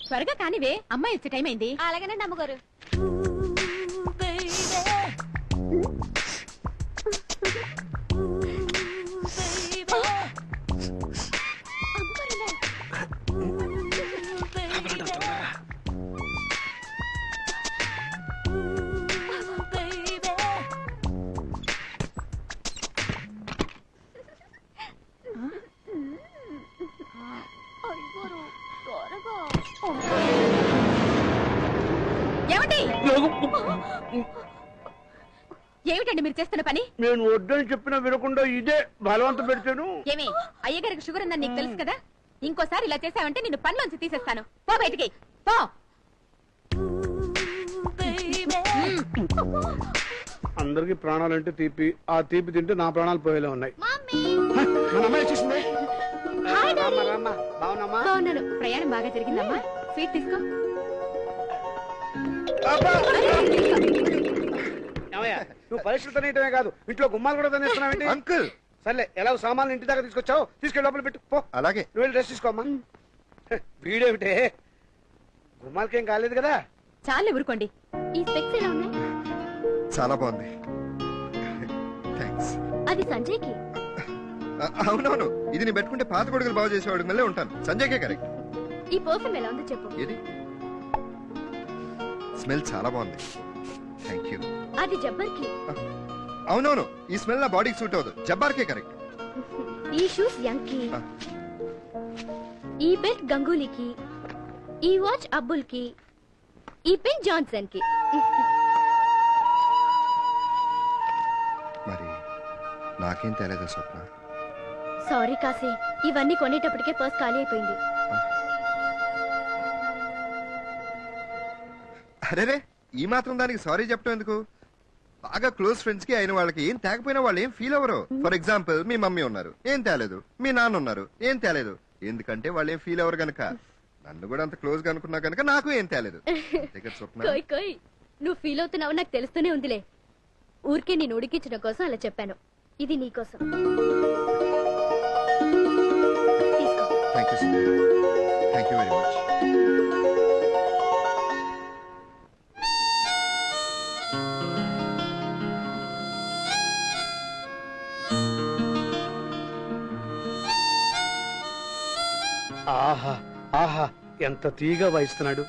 త్వరగా కానివే, అమ్మాయి వచ్చే టైం అయింది. అలాగేనండి అమ్మగారు. ఏమిటండి మీరు చేస్తున్న పని? నేను వద్దని చెప్పినా వినకుండా ఇదే బలవంత పెడితేను. ఏమి అయ్యగారికి షుగర్ ఉందని నీకు తెలుసు కదా? ఇంకోసారి ఇలా చేసావంటే నిన్ను పనిలోంచి తీసేస్తాను. పో బయటికి పో. అందరికి ప్రాణాలంటే తీపి, ఆ తీపి తింటే నా ప్రాణాలు పోయేలా ఉన్నాయి. బాగున్నాను. ప్రయాణం బాగా జరిగిందమ్మా. స్వీట్ తీసుకో. నువ్వు పరీక్షలు తినేయటమే కాదు, ఇంట్లో గుమ్మాలు కూడా తినేస్తున్నావు అంకుల్. సర్లే, ఎలా సామాన్లు ఇంటి దాకా తీసుకొచ్చావు, తీసుకెళ్ళి లోపల పెట్టు పో. అలాగే, నువ్వు వెళ్ళి డ్రెస్ తీసుకోమ్మా. వీడేమిటే, గుమ్మాలకేం కాలేదు కదా? చాలే ఊరుకోండి. ఈ స్పెక్స్ ఎలా ఉన్నాయి? చాలా బాగుంది. థాంక్స్. అది సంజయ్కి. అవునవును, ఇది నేను పెట్టుకుంటే పాత కొడుకులు బాగు చేసేవాడు మళ్ళీ ఉంటాను. సంజయ్కే కరెక్ట్. ఈ పర్ఫ్యూమ్ ఎలా ఉందో చెప్పు. ఏది? స్మెల్ చాలా బాగుంది. Thank you. అది జబ్బర్కి. అవునవును, ఈ స్మెల్ నా బాడీకి సూట్ అవ్వదు. జబ్బార్కే కరెక్ట్. ఈ షూస్ యంగ్కి, ఈ బెల్ట్ గంగూలీకి, ఈ వాచ్ అబ్బుల్కి, ఈ పిన్ జాన్సన్ కి. మరి నాకేం తెలియదు స్వప్న. సారీ కాశీ, ఇవన్నీ కొనేటప్పటికే పర్స్ ఖాళీ అయిపోయింది. అరేరే, ఈ మాత్రం దానికి సారీ చెప్పడం ఎందుకు? బాగా క్లోజ్ ఫ్రెండ్స్ కి అయిన వాళ్ళకి ఏం తేకపోయినా వాళ్ళు ఏం ఫీల్ అవ్వరు. ఫర్ ఎగ్జాంపుల్, మీ మమ్మీ ఉన్నారు, ఏం తేలేదు. మీ నాన్న ఉన్నారు, ఏం తేలేదు. ఎందుకంటే వాళ్ళు ఏం ఫీల్ అవ్వరు గనక. నన్ను కూడా అంత క్లోజ్ గా అనుకున్నా గనక నాకు ఏం తేలేదు. కోయ్ కోయ్, నువ్వు ఫీల్ అవుతున్నావు నాకు తెలుస్తూనే ఉందిలే. ఊరికే నేను ఉడికించడం కోసం అలా చెప్పాను. ఇది నీకోసం. Thank you, thank you very much. ఆహా ఆహా, ఎంత తీగా వహిస్తున్నాడు.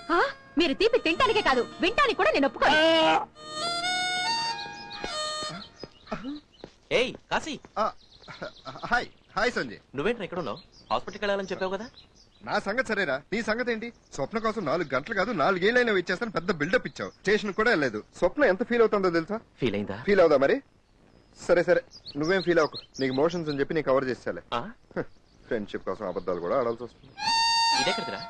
మీరు తీపి తింటానికే కాదు, వింటానికి కూడా నేను ఒప్పుకోను. ఏయ్ కాశీ. Hi hi Sanjay. నువ్వేంట్రా ఇక్కడ ఉన్నావు? హాస్పిటల్కి వెళ్ళాలని చెప్పావు కదా? నా సంగతి సరేరా, నీ సంగతి ఏంటి? స్వప్న కోసం 4 గంటలు కాదు 4 ఏళ్ళైనా వెయిట్ చేస్తాను. పెద్ద బిల్డప్ ఇచ్చావు. స్టేషన్ కూడా వెళ్ళలేదు. స్వప్న ఎంత ఫీల్ అవుతుందో తెలుసా? ఫీల్ అయిందా? ఫీల్ అవుదా మరి? సరే సరే, నువ్వేం ఫీల్ అవ్వకు. నీకు మోషన్స్ అని చెప్పి నీకు కవర్ చేసేలే. ఫ్రెండ్షిప్ కోసం అబద్ధాలు కూడా ఆడాల్సి వస్తుంది. ఇదెక్కడిదిరా?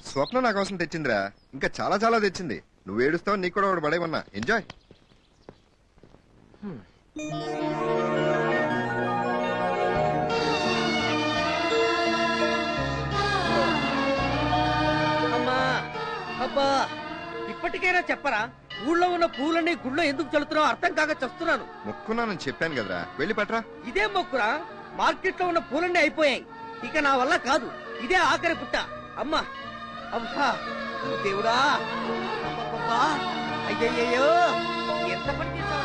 స్వప్న నా కోసం తెచ్చిందిరా. ఇంకా చాలా చాలా తెచ్చింది. నువ్వు ఏడుస్తావు, నీకు కూడా ఒకటి పడేమన్నా. ఎంజాయ్. అమ్మా అబ్బా, ఇప్పటికైనా చెప్పరా, ఊళ్ళో ఉన్న పూలన్నీ గుళ్ళో ఎందుకు చల్లుతున్నావు అర్థం కాక చస్తున్నాను. మొక్కున్నానని చెప్పాను కదరా, వెళ్ళి పట్రా. ఇదే మొక్కురా, మార్కెట్ లో ఉన్న పూలన్నీ అయిపోయాయి. ఇక నా వల్ల కాదు, ఇదే ఆఖరి పుట్ట. అమ్మా అబ్బా, దేవుడా, అబ్బబ్బబ్బా, అయ్యయ్యో, ఎంత పని చేశావు.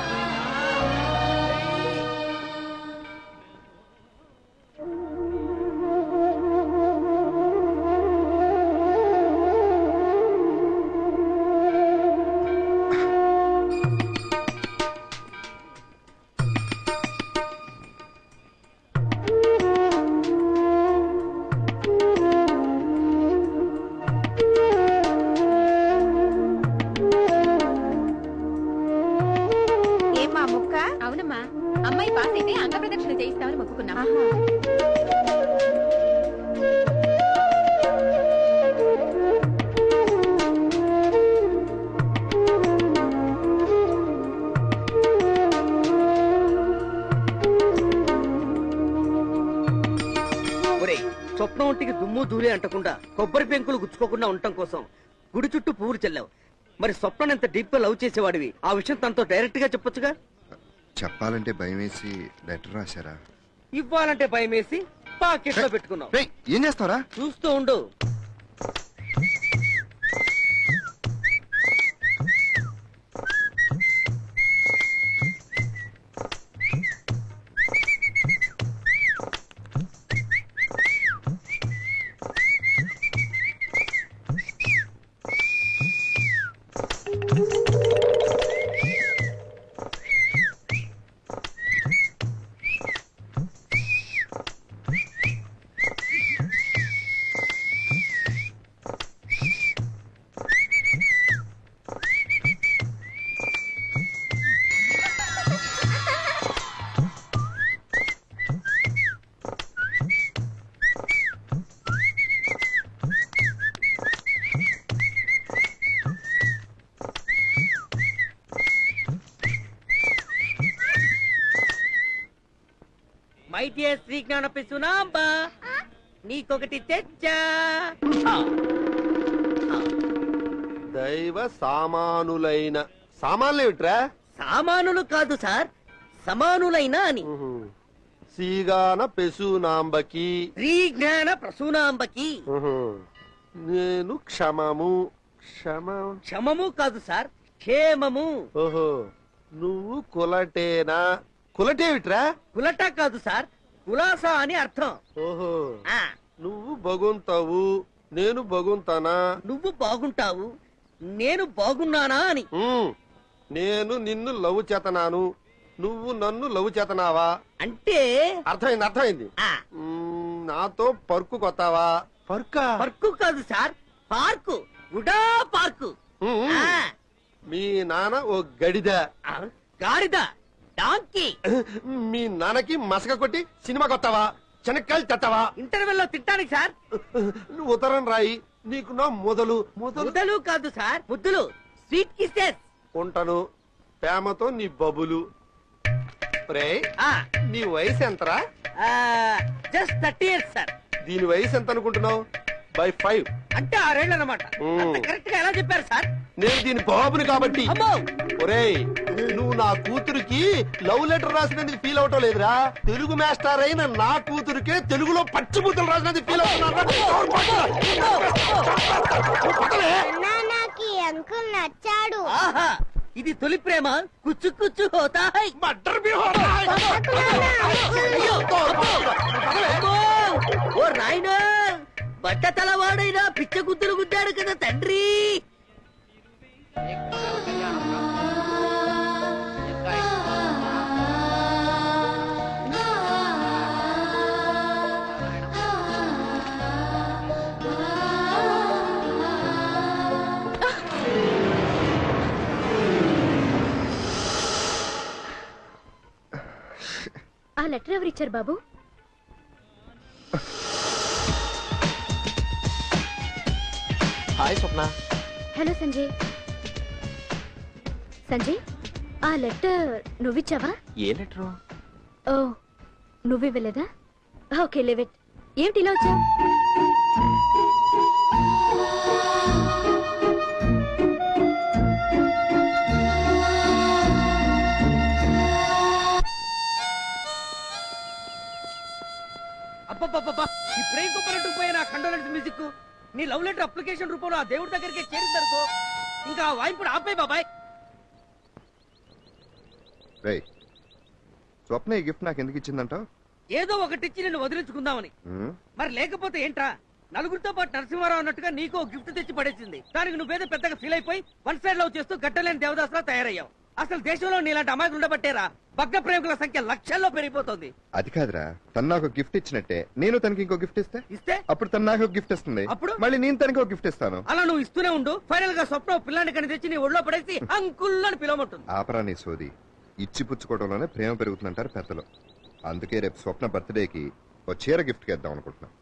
అవునమ్మా, అమ్మాయి పాస్ అయితే అంగ ప్రదక్షిణ చేయిస్తామని మొక్కుకున్నాం. స్వప్నం ఒంటికి దుమ్ము ధూళి అంటకుండా కొబ్బరి పెంకులు గుచ్చుకోకుండా ఉండటం కోసం గుడి చుట్టూ పువ్వులు చెల్లావు. మరి స్వప్నం ఎంత డీప్ గా లవ్ చేసేవాడివి, ఆ విషయం తనతో డైరెక్ట్ గా చెప్పొచ్చుగా. చెప్పాలంటే భయం వేసి లెటర్ రాశారా? ఇవ్వాలంటే భయం వేసి పాకెట్ లో పెట్టుకున్నావు. ఏం చేస్తావరా? చూస్తూ ఉండు. మై డియర్ శ్రీ జ్ఞాన పిసునాంబ నీకొకటి తెచ్చా. దైవ సామానులైన సామాన్లు ఏమిట్రా? సామానులు కాదు సార్, సమానులైన అని. సీగాన పెసునాంబకి శ్రీ జ్ఞాన ప్రసూనాంబకి. నేను క్షమము క్షమము కాదు సార్, క్షేమము. ఓహో నువ్వు కులటేనా? కులటేమిట్రా? కులట కాదు సార్, కులాసా అని అర్థం. ఓహో ఆ నువ్వు బగుంతావు, నేను బగుంతానా? నువ్వు బాగుంటావు, నేను బాగున్నానా అని. నేను నిన్ను లవ్ చేతనాను, నువ్వు నన్ను లవ్ చేతనావా? అంటే అర్థమైంది. ఆ నాతో పర్కు కొత్తావా? పర్కా? పర్కు కాదు సార్, పార్కు. గుడా పార్కు. ఆ, మీ నాన్న ఓ గడిద, ఆ, గాడిద, డాంకీ. మీ నాన్నకి మసక కొట్టి సినిమా కొత్తావా? చెనక్కాయలు తెత్తావా? ఇంటర్వెల్ లో తింటానికి సార్. నువ్వు ఉత్తరం రాయి, నీకు నా మొదలు ముద్దలు కాదు సార్, ముద్దులు. Sweet kisses. ఉంటాను ప్రేమతో నీ బబులు. రేయ్, ఆ నీ వయసు ఎంతరా? Just 30 years sir. దీని వయసు ఎంత అనుకుంటున్నావు? బై 5. అంటే 6 ఏళ్ళు అనమాట. కరెక్ట్ గా ఎలా చెప్పారు సార్? నేను దీని బాబుని కాబట్టి. అమ్మో, ఒరేయ్, నువ్వు నా కూతురికి లవ్ లెటర్ రాసినందుకు ఫీల్ అవటం లేదురా. తెలుగు మాస్టర్ అయిన నా కూతురికే తెలుగులో పచ్చిబూతులు రాసినందుకు ఫీల్ అంకుల్ నచ్చాడు. ఆహా, ఇది తొలి ప్రేమ. కుచ్చు కుచ్చు హోతా హై. అయ్యో, అమ్మో, ఓ రాయినా, బట్ట తలవాడైనా పిచ్చ గుద్దులు గుద్దాడు కదా తండ్రి. ఆ లెటర్ ఎవరు ఇచ్చారు బాబు? హాయ్ స్వప్న. హలో సంజయ్. సంజయ్, ఆ లెటర్ నువ్విచ్చావా? ఏ లెటరు? ఓ, నువ్వివ్వలేదా? ఓకే, లేవెట్. ఏమిటి ఇలా వచ్చా? అబ్బబ్బబ్బబ్బా, ఈ బ్రెయిన్ కుప్పనట్టు పోయిన కండోలెన్స్ మ్యూజిక్ నీ లవ్ లెటర్ అప్లికేషన్ రూపంలో ఆ దేవుడి దగ్గరికి చేరిందనుకో, ఇంకా ఆ వాయింపుడు ఆపే బాబాయ్. రేయ్, స్వప్న ఈ గిఫ్ట్ నాకు ఎందుకు ఇచ్చిందంటావు? ఏదో ఒకటిచ్చి నిన్ను వదిలించుకుందామని. మరి లేకపోతే ఏంట్రా, నలుగురితో పాటు నరసింహారావు అన్నట్టుగా నీకు ఓ గిఫ్ట్ తెచ్చి పడేసింది. దానికి నువ్వేదో పెద్దగా ఫీల్ అయిపోయి వన్ సైడ్ లవ్ చేస్తూ గట్టలేని దేవదాసులా తయారయ్యావు. అసలు దేశంలో నీలాంటి అమాయకులు ఉండబట్టేరా భగ్న ప్రేమికుల సంఖ్య లక్షల్లో పెరిగిపోతుంది. అది కాదురా, తను నాకు గిఫ్ట్ ఇచ్చినట్టే నేను తనకి ఇంకో గిఫ్ట్ ఇస్తే అప్పుడు తను నాకు గిఫ్ట్ ఇస్తుంది. అప్పుడు? మళ్ళీ నేను తనకి ఒక గిఫ్ట్ ఇస్తాను. అలా నువ్వు ఇస్తూనే ఉండు. ఫైనల్ గా స్వప్న పిల్లాన్ని కని తెచ్చి నీ ఒళ్ళో పడేసి అంకుల్ అని పిలవమంటుంది. ఆపరా నీ సోది. ఇచ్చి పుచ్చుకోవడంలోనే ప్రేమ పెరుగుతుందంటారు పెద్దలు. అందుకే రేపు స్వప్న బర్త్డేకి ఓ చీర గిఫ్ట్ చేద్దాం అనుకుంటున్నాం.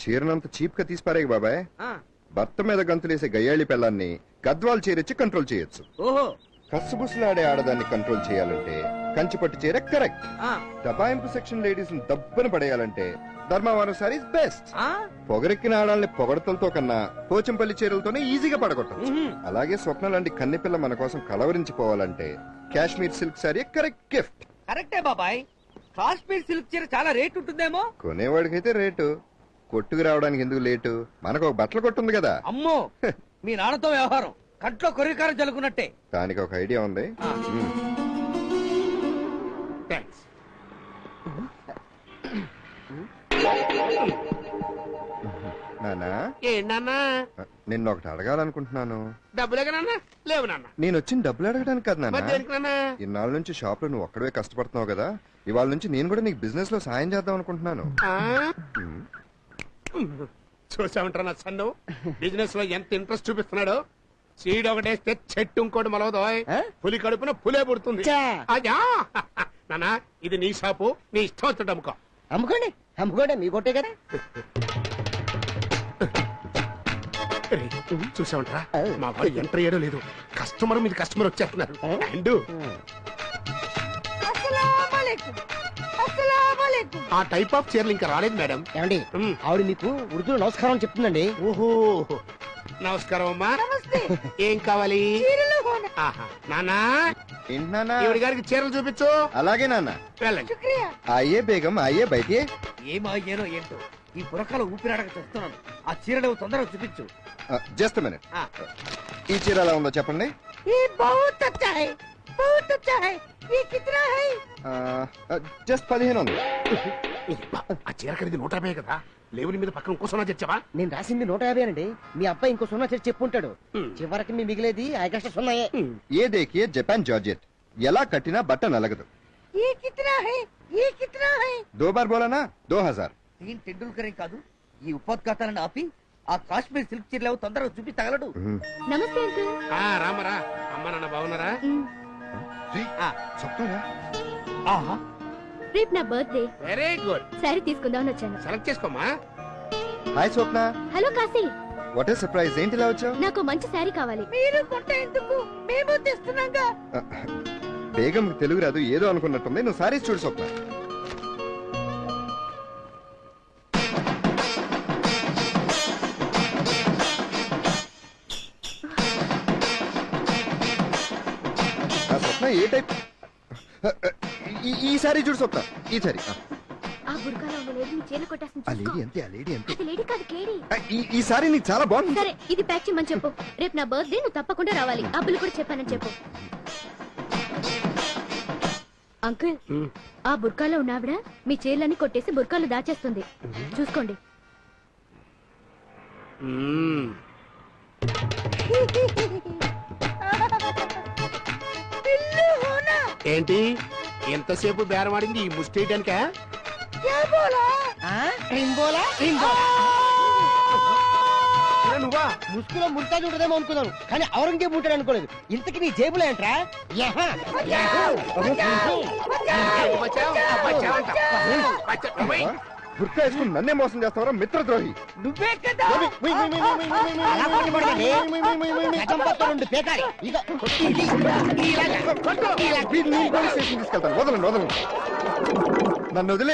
చీరనంత చీప్ గా తీసిపారేకి బాబాయ్. ఆ, భర్త మీద గంతులేసే గయ్యాళి పెళ్ళాన్ని గద్వాలు చీరిచ్చి కంట్రోల్ చేయొచ్చు. ఓహో, కసుబుసులాడే ఆడదాన్ని కంట్రోల్ చేయాలంటే కంచిపట్టు చీర కరెక్ట్. ఆ, దబాయింపు సెక్షన్ లేడీస్ ని దబ్బున పడేయాలంటే ధర్మవరం సారీస్ బెస్ట్. ఆ, పొగరెక్కిన ఆడాలని పొగడతలతో కన్నా పోచంపల్లి చీరలతోనే ఈజీగా పడగొట్టచ్చు. మ్హూ. అలాగే స్వప్న లాంటి కన్నెపిల్ల మన కోసం కలవరించిపోవాలంటే Kashmir silk sari correct gift. కరెక్టే బాబాయ్. కాశ్మీర్ సిల్క్ చీర చాలా రేట్ ఉంటుందేమో. కొనేవాడికైతే రేటు, కొట్టుకు రావడానికి ఎందుకు లేటు? మనకు ఒక బట్టల కొట్టుంది కదా. అమ్మో, మీ నాన్నతో వ్యవహారం కంట్లో కొరికారం జలుకున్నట్టే. దానికి ఒక ఐడియా ఉంది. థ్యాంక్స్. నానా, ఏంటన్నా? నిన్న ఒకటి అడగాలనుకుంటున్నాను. డబ్బులేక నాన్న? లేవు నాన్న. నేను వచ్చిన డబ్బులు అడగడానికి కాదు మరి నాన్న. దేనికి నాన్న? ఇన్నాళ్ళ నుంచి షాప్ లో నువ్వు ఒక్కడే కష్టపడుతున్నావు కదా, ఇవాళ నుంచి నేను కూడా నీకు బిజినెస్ లో సాయం చేద్దాం అనుకుంటున్నాను. చూసామంటారా నా సన్ను బిజినెస్ లో ఎంత ఇంట్రెస్ట్ చూపిస్తున్నాడు. సీడ్ ఒకటేస్తే చెట్టు ఇంకోటి మొలవదో. పులి కడుపున పులే పుడుతుంది. అదా నాన్న, ఇది నీ షాపు, నీ ఇష్టం వచ్చినట్టు అమ్ముకో. అమ్ముకోండి, అమ్ముకోండి, మీ కొట్టే కదా. చూసామంటారా మా వాడు ఎంటర్ అయ్యాడో లేదు. కస్టమర్ మీద కస్టమర్ వచ్చేస్తున్నారు. అండ్ ఆ టైప్ ఆఫ్ చీరలు ఇంకా రాలేదు మేడం. ఏమండి ఆవిడ మీకు ఉర్దూలో నమస్కారం చెప్తుందండి. ఓహో నమస్కారం అమ్మా. ఏం కావాలి? ఆహా. నాన్నా ఏంటి నాన్న? ఈవిడ గారికి చీరలు చూపించు. అలాగే నాన్న. వెళ్ళండి. అయ్యే బేగం అయ్యే బయటే. ఏమయ్యానో ఏంటో ఈ బుర్రకలో ఊపిరాడక చూస్తున్నాను. ఆ చీరలు తొందరగా చూపించు. Just minute. ఈ చీర ఎలా ఉందో చెప్పండి. జస్ట్ 15 ఉంది. ఆ చీర ఖరీదు 150 కదా. లేవుని మీద పక్కన ఇంకోసన్నా తెచ్చావా? నేను రాసింది 150 అండి. మీ అబ్బాయి ఇంకో సున్నా చేసి చెప్పుంటాడు. చివరికి మీ మిగిలేది ఐగస్ట సున్నాయే. ఏ దేకియే జపాన్ జార్జెట్. ఎలా కట్టినా బట్ట నలగదు. దో బార్ బోలానా 2000. దీని టెండూల్కర్ కాదు. ఈ ఉపోద్ఘాతాలను ఆపి ఆ కాశ్మీర్ సిల్క్ చీరలు తొందరగా చూపి తగలడు. నమస్తే అంకుల్. రామరా. అమ్మ నాన్న బాగున్నారా? చెప్తారా? ఆహా రేపు నా బర్త్డే. Very good. శారీ తీసుకుందామని వచ్చాను. సెలెక్ట్ చేసుకోమా. Hi Swapna. Hello Kashi. What a surprise. ఏంటి ఇలా వచ్చావు? నాకు మంచి శారీ కావాలి. బేగం తెలుగు రాదు, ఏదో అనుకున్నట్టుంది. నువ్వు సారీస్ చూడు స్వప్న. స్వప్న ఏ టైప్? ఈ సారీ చూడు స్వప్న. ఈ సారీ. ఆ బుర్కాలో ఉన్న లేడీ నీ చీరలు కొట్టేస్తుంది. ఆ లేడీ అంతే, ఆ లేడీ అంతే. అది లేడీ కాదు, కేడీ. ఈ సారీ నీకు చాలా బాగుంది. సరే ఇది ప్యాక్ చేయమని చెప్పు. రేపు నా బర్త్డే, నువ్వు తప్పకుండా రావాలి. అబ్బులు కూడా చెప్పానని చెప్పు. అంకుల్, ఆ బుర్కాలో ఉన్న ఆవిడ మీ చీరలన్నీ కొట్టేసి బుర్కాలో దాచేస్తుంది. చూసుకోండి. ఏంటి ఎంతసేపు బేరమాడింది ఈ ముస్టేయడానికా? నువ్వా? ముసుగులో ముల్తాజ్ ఉంటుందేమో అనుకున్నాను, కానీ ఔరంగజేబు ఉంటాడు అనుకోలేదు. ఇంతకి నీ జేబులో ఏంట్రా? బుర్కా వేసుకుని నన్నే మోసం చేస్తావరా మిత్రద్రోహి. నువ్వే కదా. అలా కొట్టకూడదండి. గజం పక్క రెండు పేకాలి. ఇగో వీడిని పోలీస్ స్టేషన్ తీసుకెళ్తాను. వదలండి, వదలండి. నన్ను వదిలేరా.